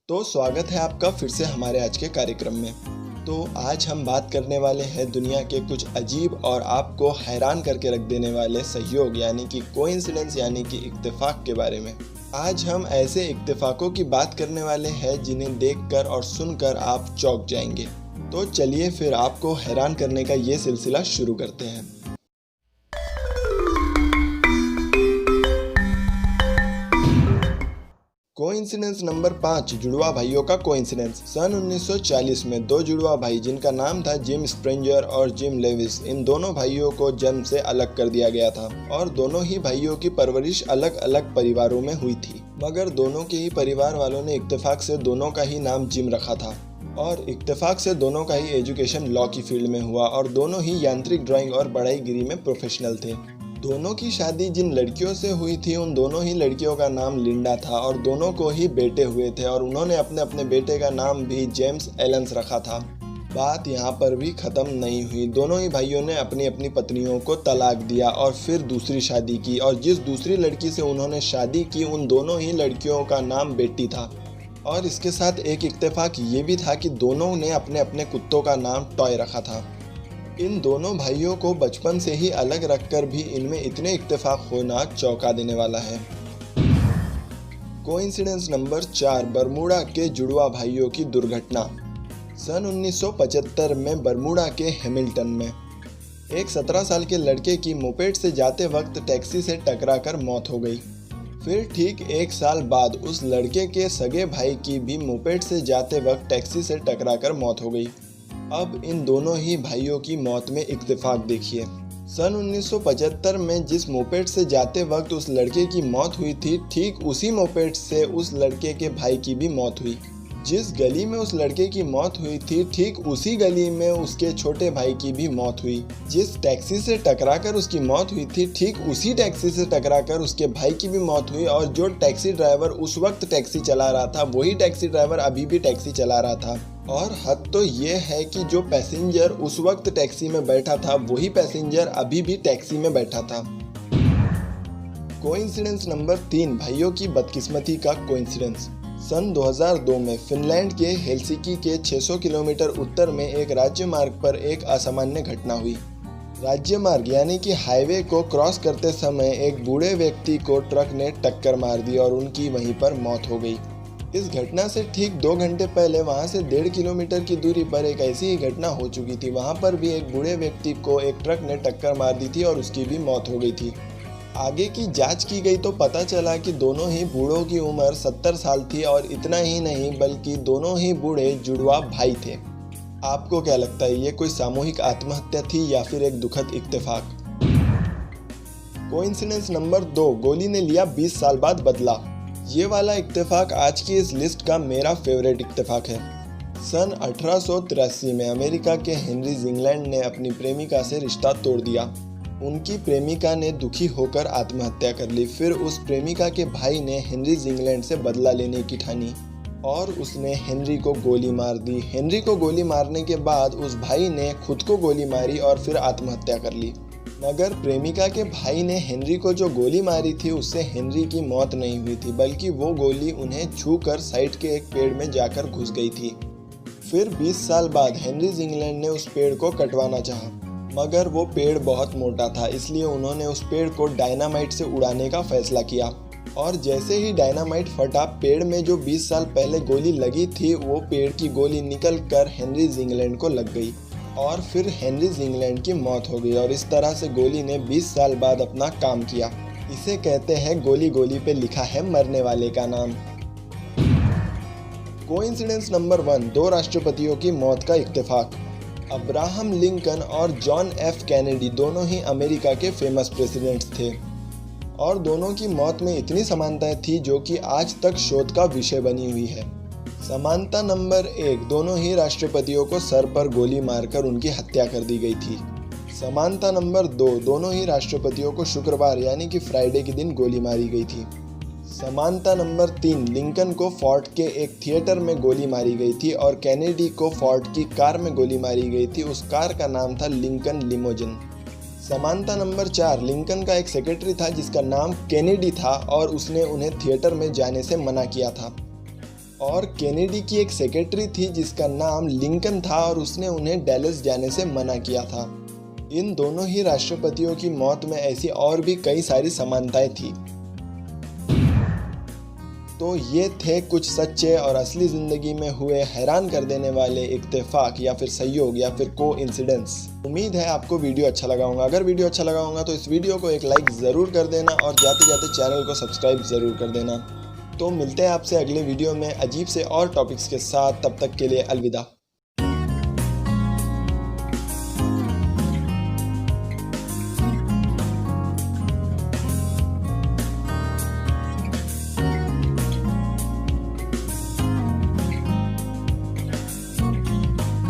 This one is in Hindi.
तो स्वागत है आपका फिर से हमारे आज के कार्यक्रम में। तो आज हम बात करने वाले हैं दुनिया के कुछ अजीब और आपको हैरान करके रख देने वाले सहयोग यानी कि कोइंसिडेंस यानी कि इत्तेफाक के बारे में। आज हम ऐसे इत्तेफाकों की बात करने वाले हैं जिन्हें देखकर और सुनकर आप चौंक जाएंगे। तो चलिए फिर आपको हैरान करने का ये सिलसिला शुरू करते हैं। कोइंसिडेंस नंबर 5, जुड़वा भाइयों का कोइंसिडेंस। सन 1940 में दो जुड़वा भाई जिनका नाम था जिम स्प्रेंजर और जिम लेविस, इन दोनों भाइयों को जन्म से अलग कर दिया गया था और दोनों ही भाइयों की परवरिश अलग अलग परिवारों में हुई थी। मगर दोनों के ही परिवार वालों ने इत्तेफाक से दोनों का ही नाम जिम रखा था और इत्तेफाक से दोनों का ही एजुकेशन लॉ की फील्ड में हुआ और दोनों ही यांत्रिक ड्राइंग और बढ़ईगिरी में प्रोफेशनल थे। दोनों की शादी जिन लड़कियों से हुई थी उन दोनों ही लड़कियों का नाम लिंडा था और दोनों को ही बेटे हुए थे और उन्होंने अपने अपने बेटे का नाम भी जेम्स एलन्स रखा था। बात यहाँ पर भी ख़त्म नहीं हुई। दोनों ही भाइयों ने अपनी अपनी पत्नियों को तलाक दिया और फिर दूसरी शादी की और जिस दूसरी लड़की से उन्होंने शादी की उन दोनों ही लड़कियों का नाम बेटी था। और इसके साथ एक इत्तेफाक ये भी था कि दोनों ने अपने अपने कुत्तों का नाम टॉय रखा था। इन दोनों भाइयों को बचपन से ही अलग रखकर भी इनमें इतने इत्तेफाक होना चौंका देने वाला है। कोइंसिडेंस नंबर 4, बरमूडा के जुड़वा भाइयों की दुर्घटना। सन 1975 में बरमूडा के हैमिल्टन में एक 17 साल के लड़के की मोपेड से जाते वक्त टैक्सी से टकराकर मौत हो गई। फिर ठीक एक साल बाद उस लड़के के सगे भाई की भी मोपेड से जाते वक्त टैक्सी से टकराकर मौत हो गई। अब इन दोनों ही भाइयों की मौत में इत्तेफाक देखिए। सन 1975 में जिस मोपेड से जाते वक्त उस लड़के की मौत हुई थी ठीक उसी मोपेड से उस लड़के के भाई की भी मौत हुई। जिस गली में उस लड़के की मौत हुई थी ठीक उसी गली में उसके छोटे भाई की भी मौत हुई। जिस टैक्सी से टकराकर उसकी मौत हुई थी ठीक उसी टैक्सी से टकराकर उसके भाई की भी मौत हुई और जो टैक्सी ड्राइवर उस वक्त टैक्सी चला रहा था वही टैक्सी ड्राइवर अभी भी टैक्सी चला रहा था। और हद तो ये है कि जो पैसेंजर उस वक्त टैक्सी में बैठा था वही पैसेंजर अभी भी टैक्सी में बैठा था। कोइंसिडेंस नंबर 3, भाइयों की बदकिस्मती का कोइंसिडेंस। सन 2002 में फिनलैंड के हेलसिंकी के 600 किलोमीटर उत्तर में एक राज्य मार्ग पर एक असामान्य घटना हुई। राज्य मार्ग यानी कि हाईवे को क्रॉस करते समय एक बूढ़े व्यक्ति को ट्रक ने टक्कर मार दी और उनकी वहीं पर मौत हो गई। इस घटना से ठीक 2 घंटे पहले वहां से 1.5 किलोमीटर की दूरी पर एक ऐसी ही घटना हो चुकी थी। वहां पर भी एक बूढ़े व्यक्ति को एक ट्रक ने टक्कर मार दी थी और उसकी भी मौत हो गई थी। आगे की जांच की गई तो पता चला कि दोनों ही बूढ़ों की उम्र 70 साल थी और इतना ही नहीं बल्कि दोनों ही बूढ़े जुड़वा भाई थे। आपको क्या लगता है ये कोई सामूहिक आत्महत्या थी या फिर एक दुखद इत्तेफाक? कोइंसिडेंस नंबर 2, गोली ने लिया 20 साल बाद बदला। ये वाला इत्तेफाक आज की इस लिस्ट का मेरा फेवरेट इत्तेफाक है। सन 1883 में अमेरिका के हेनरी जिंगलैंड ने अपनी प्रेमिका से रिश्ता तोड़ दिया। उनकी प्रेमिका ने दुखी होकर आत्महत्या कर ली। फिर उस प्रेमिका के भाई ने हेनरी जिंगलैंड से बदला लेने की ठानी और उसने हेनरी को गोली मार दी। हेनरी को गोली मारने के बाद उस भाई ने खुद को गोली मारी और फिर आत्महत्या कर ली। मगर प्रेमिका के भाई ने हेनरी को जो गोली मारी थी उससे हेनरी की मौत नहीं हुई थी बल्कि वो गोली उन्हें छूकर साइड के एक पेड़ में जाकर घुस गई थी। फिर 20 साल बाद हेनरी जिंगलैंड ने उस पेड़ को कटवाना चाहा मगर वो पेड़ बहुत मोटा था इसलिए उन्होंने उस पेड़ को डायनामाइट से उड़ाने का फैसला किया और जैसे ही डायनामाइट फटा पेड़ में जो 20 साल पहले गोली लगी थी वो पेड़ की गोली निकल कर हेनरी जिंगलैंड को लग गई और फिर हेनरी जिंगलैंड की मौत हो गई। और इस तरह से गोली ने 20 साल बाद अपना काम किया। इसे कहते हैं गोली गोली पे लिखा है मरने वाले का नाम। कोइंसिडेंस नंबर 1, 2 राष्ट्रपतियों की मौत का इत्तेफाक। अब्राहम लिंकन और जॉन एफ कैनेडी दोनों ही अमेरिका के फेमस प्रेसिडेंट्स थे और दोनों की मौत में इतनी समानताएं थी जो कि आज तक शोध का विषय बनी हुई है। समानता नंबर 1, दोनों ही राष्ट्रपतियों को सर पर गोली मारकर उनकी हत्या कर दी गई थी। समानता नंबर 2, दोनों ही राष्ट्रपतियों को शुक्रवार यानी कि फ्राइडे के दिन गोली मारी गई थी। समानता नंबर 3, लिंकन को फोर्ट के एक थिएटर में गोली मारी गई थी और कैनेडी को फोर्ट की कार में गोली मारी गई थी। उस कार का नाम था लिंकन लिमोजिन। समानता नंबर 4, लिंकन का एक सेक्रेटरी था जिसका नाम कैनेडी था और उसने उन्हें थिएटर में जाने से मना किया था। और केनेडी की एक सेक्रेटरी थी जिसका नाम लिंकन था और उसने उन्हें डैलस जाने से मना किया था। इन दोनों ही राष्ट्रपतियों की मौत में ऐसी और भी कई सारी समानताएं थी। तो ये थे कुछ सच्चे और असली ज़िंदगी में हुए हैरान कर देने वाले इत्तेफाक या फिर सहयोग या फिर कोइंसिडेंस। उम्मीद है आपको वीडियो अच्छा लगा होगा। अगर वीडियो अच्छा लगा होगा तो इस वीडियो को एक लाइक ज़रूर कर देना और जाते जाते चैनल को सब्सक्राइब ज़रूर कर देना। तो मिलते हैं आपसे अगले वीडियो में अजीब से और टॉपिक्स के साथ। तब तक के लिए अलविदा।